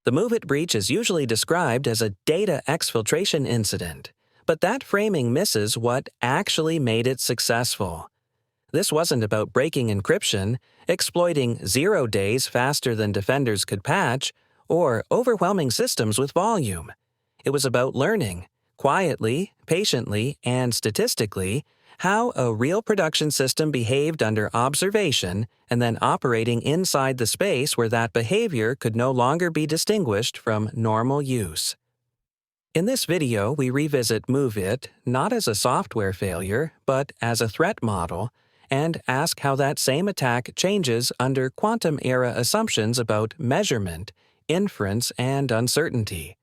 The MOVEit breach is usually described as a data exfiltration incident, but that framing misses what actually made it successful. This wasn't about breaking encryption, exploiting 0 days faster than defenders could patch, or overwhelming systems with volume. It was about learning, quietly, patiently, and statistically, how a real production system behaved under observation and then operating inside the space where that behavior could no longer be distinguished from normal use. In this video, we revisit MOVEit not as a software failure, but as a threat model, and ask how that same attack changes under quantum-era assumptions about measurement, inference, and uncertainty.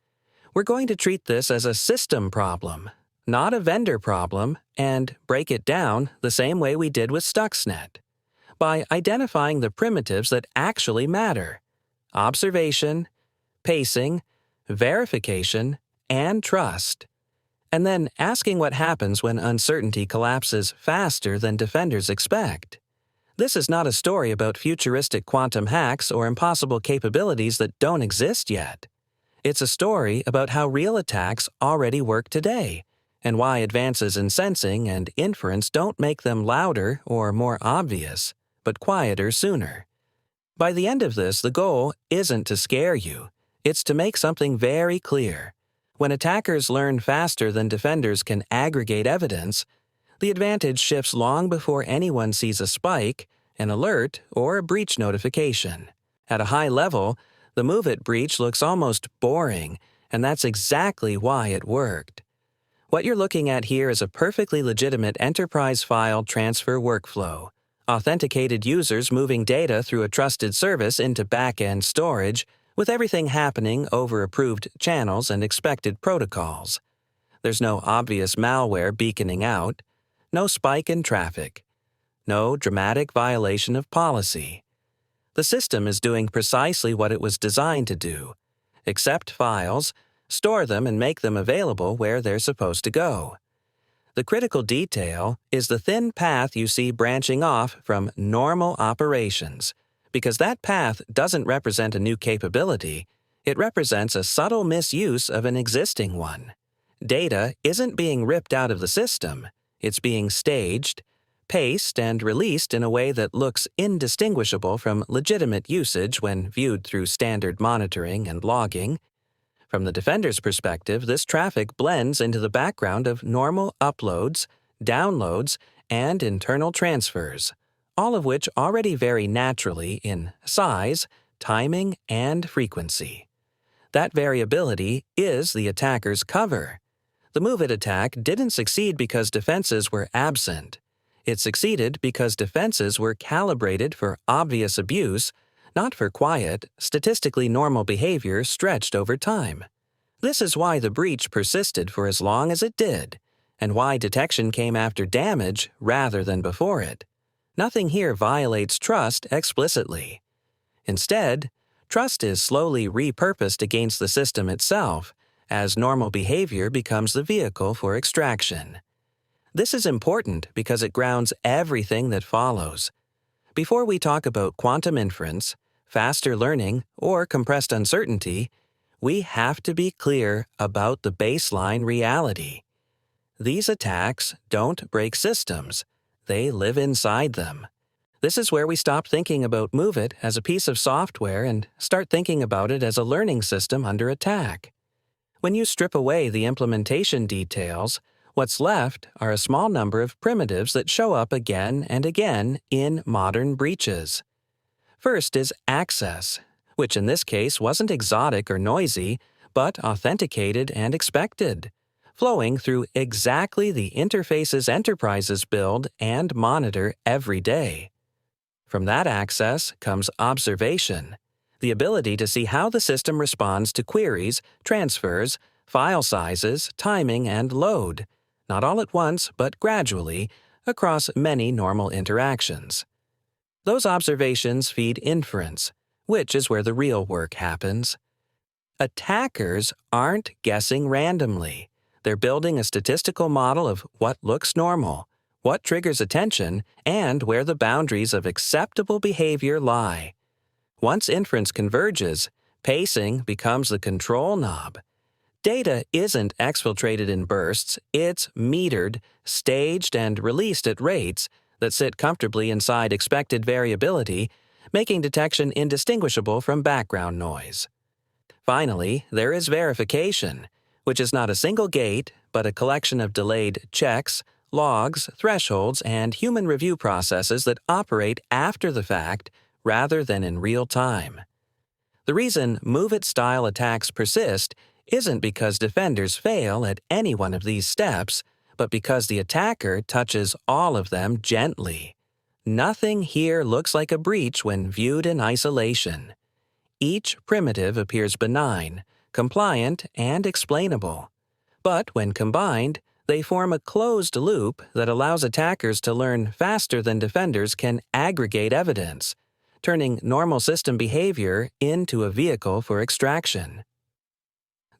We're going to treat this as a system problem, not a vendor problem, and break it down the same way we did with Stuxnet, by identifying the primitives that actually matter: observation, pacing, verification, and trust, and then asking what happens when uncertainty collapses faster than defenders expect. This is not a story about futuristic quantum hacks or impossible capabilities that don't exist yet. It's a story about how real attacks already work today, and why advances in sensing and inference don't make them louder or more obvious, but quieter sooner. By the end of this, the goal isn't to scare you. It's to make something very clear. When attackers learn faster than defenders can aggregate evidence, the advantage shifts long before anyone sees a spike, an alert, or a breach notification. At a high level, the MOVEit breach looks almost boring, and that's exactly why it worked. What you're looking at here is a perfectly legitimate enterprise file transfer workflow. Authenticated users moving data through a trusted service into back-end storage, with everything happening over approved channels and expected protocols. There's no obvious malware beaconing out, no spike in traffic, no dramatic violation of policy. The system is doing precisely what it was designed to do: accept files, store them, and make them available where they're supposed to go. The critical detail is the thin path you see branching off from normal operations, because that path doesn't represent a new capability, it represents a subtle misuse of an existing one. Data isn't being ripped out of the system, it's being staged, paced, and released in a way that looks indistinguishable from legitimate usage when viewed through standard monitoring and logging. From the defender's perspective, this traffic blends into the background of normal uploads, downloads, and internal transfers, all of which already vary naturally in size, timing, and frequency. That variability is the attacker's cover. The MOVEit attack didn't succeed because defenses were absent. It succeeded because defenses were calibrated for obvious abuse, not for quiet, statistically normal behavior stretched over time. This is why the breach persisted for as long as it did, and why detection came after damage rather than before it. Nothing here violates trust explicitly. Instead, trust is slowly repurposed against the system itself, as normal behavior becomes the vehicle for extraction. This is important because it grounds everything that follows. Before we talk about quantum inference, faster learning, or compressed uncertainty, we have to be clear about the baseline reality. These attacks don't break systems. They live inside them. This is where we stop thinking about MOVEit as a piece of software and start thinking about it as a learning system under attack. When you strip away the implementation details, what's left are a small number of primitives that show up again and again in modern breaches. First is access, which in this case wasn't exotic or noisy, but authenticated and expected, flowing through exactly the interfaces enterprises build and monitor every day. From that access comes observation, the ability to see how the system responds to queries, transfers, file sizes, timing, and load, not all at once but gradually, across many normal interactions. Those observations feed inference, which is where the real work happens. Attackers aren't guessing randomly. They're building a statistical model of what looks normal, what triggers attention, and where the boundaries of acceptable behavior lie. Once inference converges, Pacing becomes the control knob. Data isn't exfiltrated in bursts, it's metered, staged, and released at rates that sit comfortably inside expected variability, making detection indistinguishable from background noise. Finally, there is verification, which is not a single gate, but a collection of delayed checks, logs, thresholds, and human review processes that operate after the fact rather than in real time. The reason MOVEit-style attacks persist isn't because defenders fail at any one of these steps, but because the attacker touches all of them gently. Nothing here looks like a breach when viewed in isolation. Each primitive appears benign, compliant, and explainable. But when combined, they form a closed loop that allows attackers to learn faster than defenders can aggregate evidence, turning normal system behavior into a vehicle for extraction.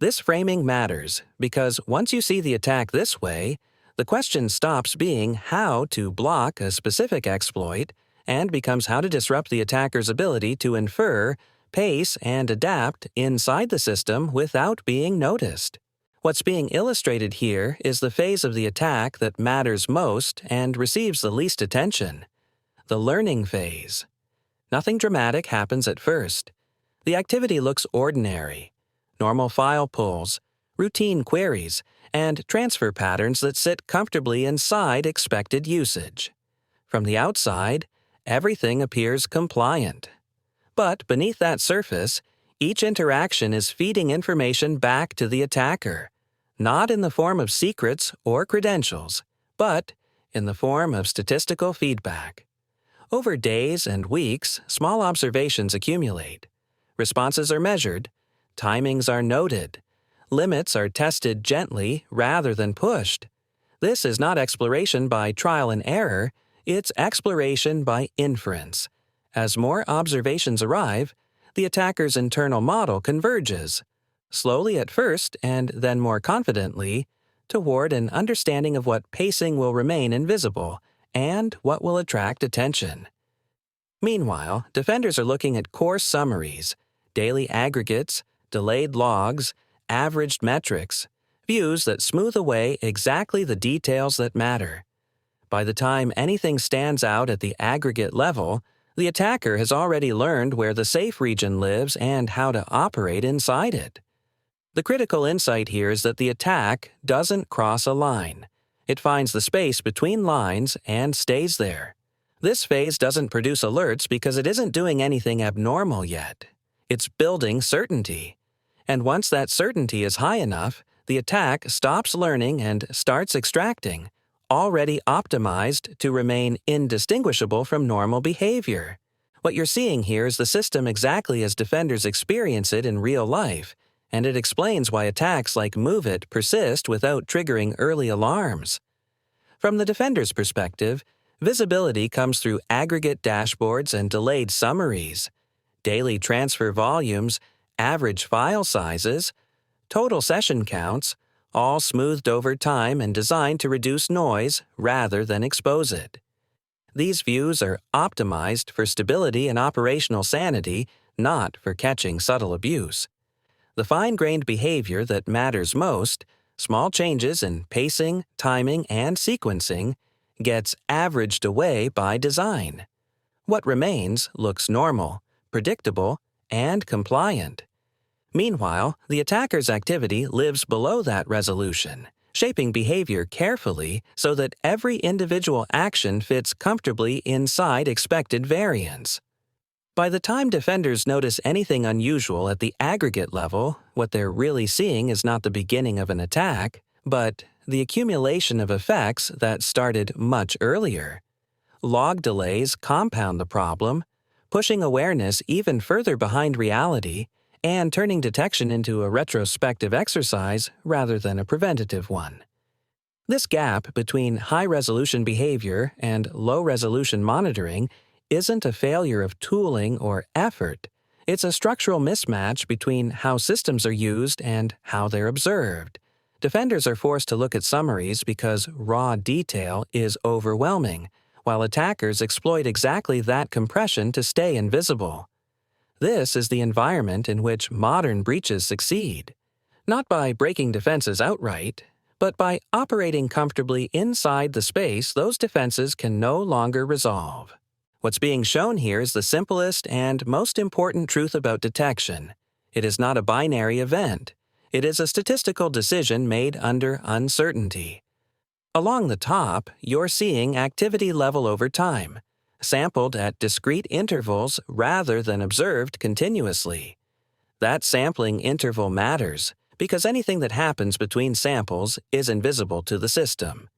This framing matters because once you see the attack this way, the question stops being how to block a specific exploit and becomes how to disrupt the attacker's ability to infer, pace, and adapt inside the system without being noticed. What's being illustrated here is the phase of the attack that matters most and receives the least attention: the learning phase. Nothing dramatic happens at first. The activity looks ordinary: normal file pulls, routine queries, and transfer patterns that sit comfortably inside expected usage. From the outside, everything appears compliant. But beneath that surface, each interaction is feeding information back to the attacker, not in the form of secrets or credentials, but in the form of statistical feedback. Over days and weeks, small observations accumulate. Responses are measured, timings are noted, limits are tested gently rather than pushed. This is not exploration by trial and error, it's exploration by inference. As more observations arrive, the attacker's internal model converges, slowly at first and then more confidently, toward an understanding of what pacing will remain invisible and what will attract attention. Meanwhile, defenders are looking at course summaries, daily aggregates, delayed logs, averaged metrics, views that smooth away exactly the details that matter. By the time anything stands out at the aggregate level, the attacker has already learned where the safe region lives and how to operate inside it. The critical insight here is that the attack doesn't cross a line. It finds the space between lines and stays there. This phase doesn't produce alerts because it isn't doing anything abnormal yet. It's building certainty. And once that certainty is high enough, the attack stops learning and starts extracting, already optimized to remain indistinguishable from normal behavior. What you're seeing here is the system exactly as defenders experience it in real life, and it explains why attacks like MOVEit persist without triggering early alarms. From the defender's perspective, visibility comes through aggregate dashboards and delayed summaries, daily transfer volumes, average file sizes, total session counts, all smoothed over time and designed to reduce noise rather than expose it. These views are optimized for stability and operational sanity, not for catching subtle abuse. The fine-grained behavior that matters most, small changes in pacing, timing, and sequencing, gets averaged away by design. What remains looks normal, predictable, and compliant. Meanwhile, the attacker's activity lives below that resolution, shaping behavior carefully so that every individual action fits comfortably inside expected variance. By the time defenders notice anything unusual at the aggregate level, what they're really seeing is not the beginning of an attack, but the accumulation of effects that started much earlier. Log delays compound the problem, pushing awareness even further behind reality and turning detection into a retrospective exercise rather than a preventative one. This gap between high-resolution behavior and low-resolution monitoring isn't a failure of tooling or effort. It's a structural mismatch between how systems are used and how they're observed. Defenders are forced to look at summaries because raw detail is overwhelming, while attackers exploit exactly that compression to stay invisible. This is the environment in which modern breaches succeed, not by breaking defenses outright, but by operating comfortably inside the space those defenses can no longer resolve. What's being shown here is the simplest and most important truth about detection. It is not a binary event. It is a statistical decision made under uncertainty. Along the top, you're seeing activity level over time, sampled at discrete intervals rather than observed continuously. That sampling interval matters because anything that happens between samples is invisible to the system.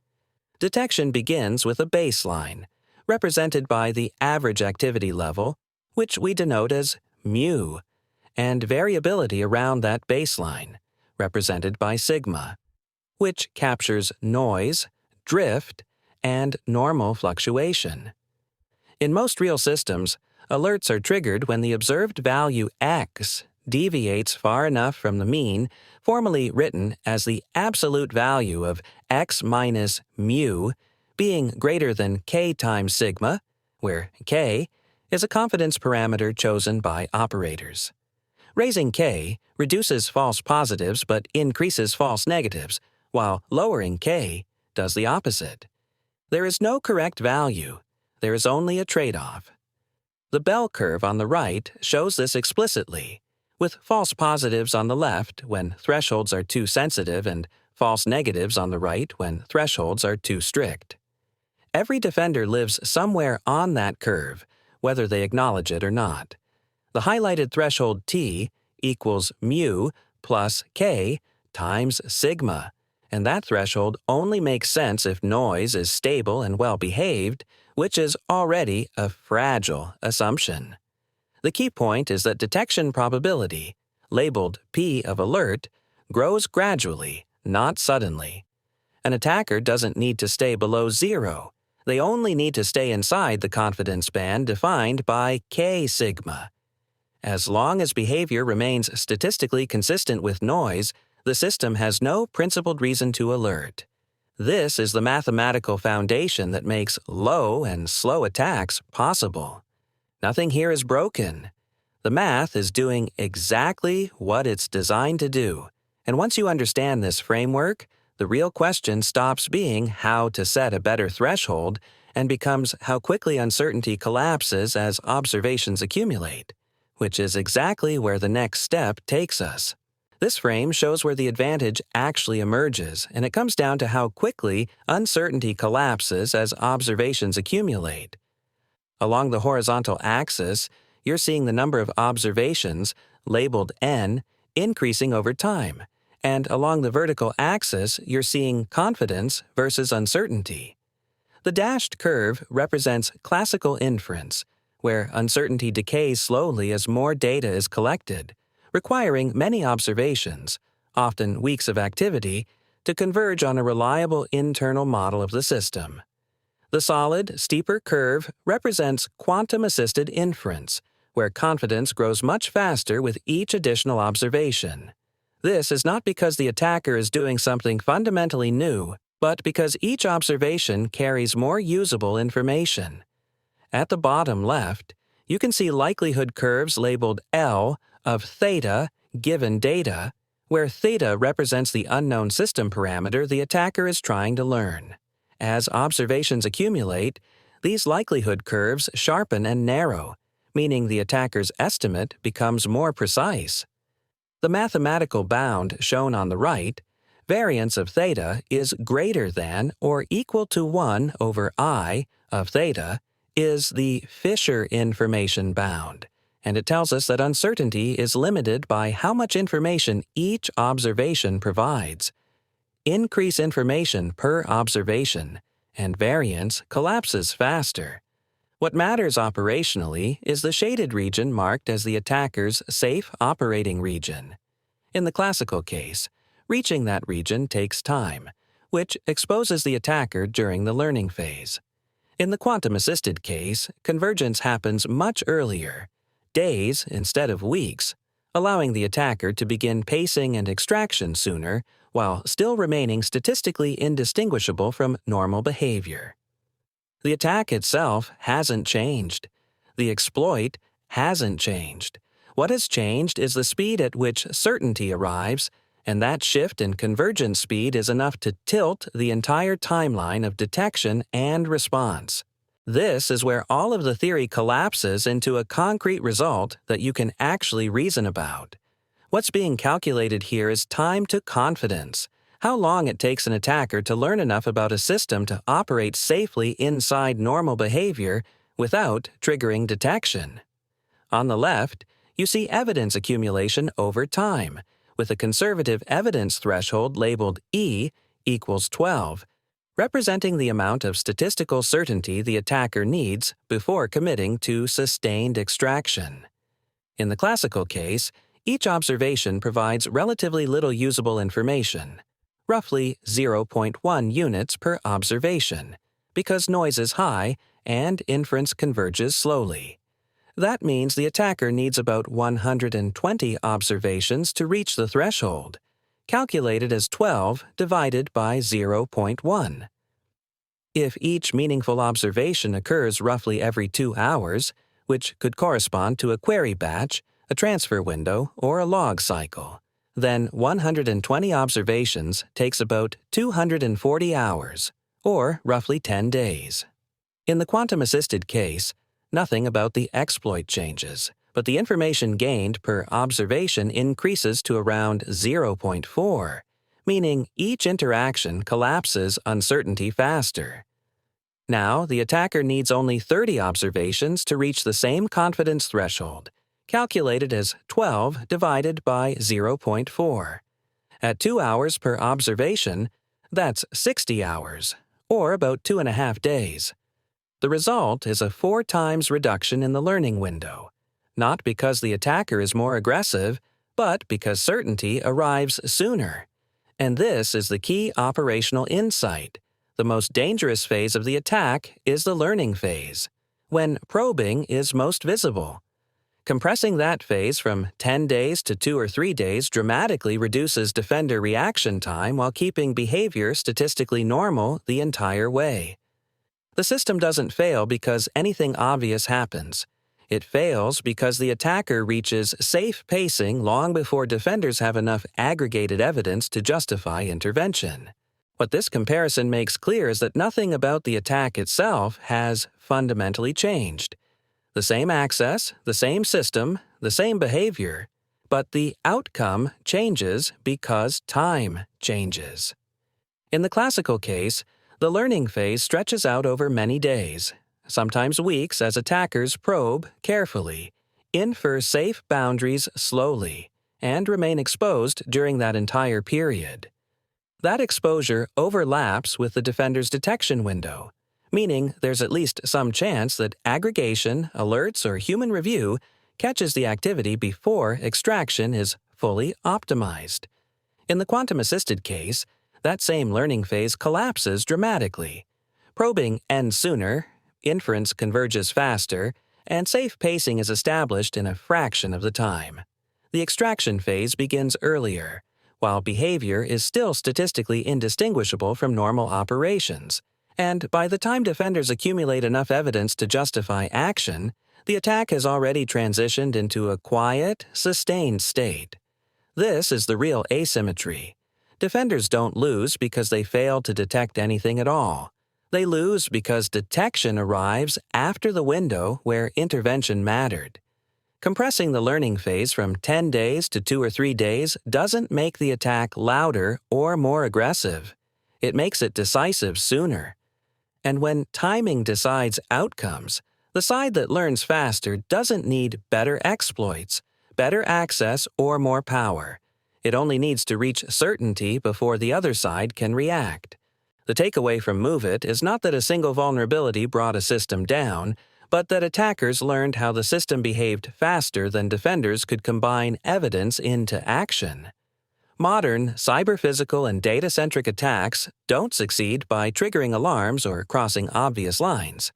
Detection begins with a baseline, represented by the average activity level, which we denote as mu, and variability around that baseline, represented by sigma, which captures noise, drift, and normal fluctuation. In most real systems, alerts are triggered when the observed value x deviates far enough from the mean, formally written as the absolute value of x minus mu being greater than k times sigma, where k is a confidence parameter chosen by operators. Raising k reduces false positives but increases false negatives, while lowering k does the opposite. There is no correct value. There is only a trade-off. The bell curve on the right shows this explicitly, with false positives on the left when thresholds are too sensitive and false negatives on the right when thresholds are too strict. Every defender lives somewhere on that curve, whether they acknowledge it or not. The highlighted threshold t equals mu plus k times sigma, and that threshold only makes sense if noise is stable and well-behaved, which is already a fragile assumption. The key point is that detection probability, labeled P of alert, grows gradually, not suddenly. An attacker doesn't need to stay below 0. They only need to stay inside the confidence band defined by K sigma. As long as behavior remains statistically consistent with noise, the system has no principled reason to alert. This is the mathematical foundation that makes low and slow attacks possible. Nothing here is broken. The math is doing exactly what it's designed to do, and once you understand this framework, the real question stops being how to set a better threshold and becomes how quickly uncertainty collapses as observations accumulate, which is exactly where the next step takes us. This frame shows where the advantage actually emerges, and it comes down to how quickly uncertainty collapses as observations accumulate. Along the horizontal axis, you're seeing the number of observations, labeled n, increasing over time, and along the vertical axis, you're seeing confidence versus uncertainty. The dashed curve represents classical inference, where uncertainty decays slowly as more data is collected, requiring many observations, often weeks of activity, to converge on a reliable internal model of the system. The solid, steeper curve represents quantum-assisted inference, where confidence grows much faster with each additional observation. This is not because the attacker is doing something fundamentally new, but because each observation carries more usable information. At the bottom left, you can see likelihood curves labeled L of theta given data, where theta represents the unknown system parameter the attacker is trying to learn. As observations accumulate, these likelihood curves sharpen and narrow, meaning the attacker's estimate becomes more precise. The mathematical bound shown on the right, variance of theta is greater than or equal to 1 over I of theta, is the Fisher information bound, and it tells us that uncertainty is limited by how much information each observation provides. Increase information per observation, and variance collapses faster. What matters operationally is the shaded region marked as the attacker's safe operating region. In the classical case, reaching that region takes time, which exposes the attacker during the learning phase. In the quantum-assisted case, convergence happens much earlier, days instead of weeks, allowing the attacker to begin pacing and extraction sooner while still remaining statistically indistinguishable from normal behavior. The attack itself hasn't changed. The exploit hasn't changed. What has changed is the speed at which certainty arrives, and that shift in convergence speed is enough to tilt the entire timeline of detection and response. This is where all of the theory collapses into a concrete result that you can actually reason about. What's being calculated here is time to confidence, how long it takes an attacker to learn enough about a system to operate safely inside normal behavior without triggering detection. On the left, you see evidence accumulation over time, with a conservative evidence threshold labeled E equals 12, representing the amount of statistical certainty the attacker needs before committing to sustained extraction. In the classical case, each observation provides relatively little usable information, roughly 0.1 units per observation, because noise is high and inference converges slowly. That means the attacker needs about 120 observations to reach the threshold, calculated as 12 divided by 0.1. If each meaningful observation occurs roughly every 2 hours, which could correspond to a query batch, a transfer window, or a log cycle, then 120 observations takes about 240 hours, or roughly 10 days. In the quantum-assisted case, nothing about the exploit changes, but the information gained per observation increases to around 0.4, meaning each interaction collapses uncertainty faster. Now, the attacker needs only 30 observations to reach the same confidence threshold, calculated as 12 divided by 0.4. At 2 hours per observation, that's 60 hours, or about 2.5 days. The result is a 4 times reduction in the learning window, not because the attacker is more aggressive, but because certainty arrives sooner. And this is the key operational insight. The most dangerous phase of the attack is the learning phase, when probing is most visible. Compressing that phase from 10 days to 2 or 3 days dramatically reduces defender reaction time while keeping behavior statistically normal the entire way. The system doesn't fail because anything obvious happens. It fails because the attacker reaches safe pacing long before defenders have enough aggregated evidence to justify intervention. What this comparison makes clear is that nothing about the attack itself has fundamentally changed. The same access, the same system, the same behavior, but the outcome changes because time changes. In the classical case, the learning phase stretches out over many days, sometimes weeks, as attackers probe carefully, infer safe boundaries slowly, and remain exposed during that entire period. That exposure overlaps with the defender's detection window, meaning there's at least some chance that aggregation, alerts, or human review catches the activity before extraction is fully optimized. In the quantum-assisted case, that same learning phase collapses dramatically. Probing ends sooner, inference converges faster, and safe pacing is established in a fraction of the time. The extraction phase begins earlier, while behavior is still statistically indistinguishable from normal operations. And by the time defenders accumulate enough evidence to justify action, the attack has already transitioned into a quiet, sustained state. This is the real asymmetry. Defenders don't lose because they fail to detect anything at all. They lose because detection arrives after the window where intervention mattered. Compressing the learning phase from 10 days to 2 or 3 days doesn't make the attack louder or more aggressive. It makes it decisive sooner. And when timing decides outcomes, the side that learns faster doesn't need better exploits, better access, or more power. It only needs to reach certainty before the other side can react. The takeaway from MOVEit is not that a single vulnerability brought a system down, but that attackers learned how the system behaved faster than defenders could combine evidence into action. Modern cyber-physical and data-centric attacks don't succeed by triggering alarms or crossing obvious lines.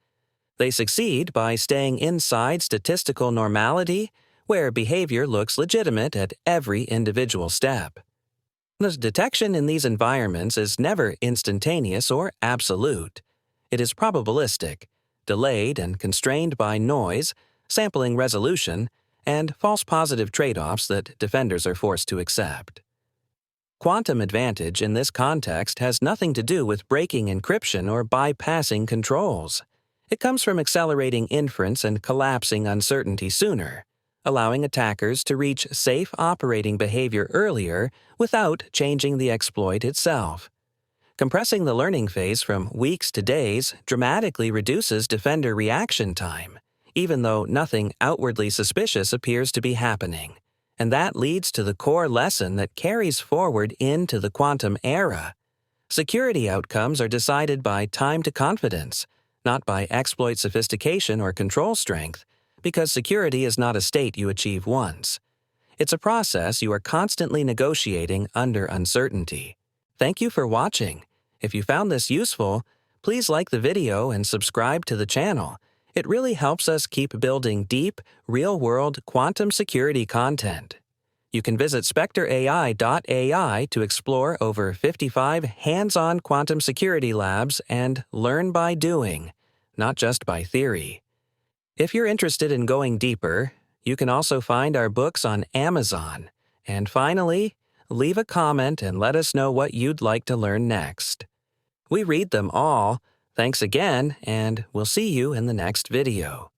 They succeed by staying inside statistical normality, where behavior looks legitimate at every individual step. The detection in these environments is never instantaneous or absolute. It is probabilistic, delayed and constrained by noise, sampling resolution, and false positive trade-offs that defenders are forced to accept. Quantum advantage in this context has nothing to do with breaking encryption or bypassing controls. It comes from accelerating inference and collapsing uncertainty sooner, allowing attackers to reach safe operating behavior earlier without changing the exploit itself. Compressing the learning phase from weeks to days dramatically reduces defender reaction time, even though nothing outwardly suspicious appears to be happening. And that leads to the core lesson that carries forward into the quantum era. Security outcomes are decided by time to confidence, not by exploit sophistication or control strength, because security is not a state you achieve once. It's a process you are constantly negotiating under uncertainty. Thank you for watching. If you found this useful, please like the video and subscribe to the channel. It really helps us keep building deep, real-world quantum security content. You can visit spectreai.ai to explore over 55 hands-on quantum security labs and learn by doing, not just by theory. If you're interested in going deeper, you can also find our books on Amazon. And finally, leave a comment and let us know what you'd like to learn next. We read them all. Thanks again, and we'll see you in the next video.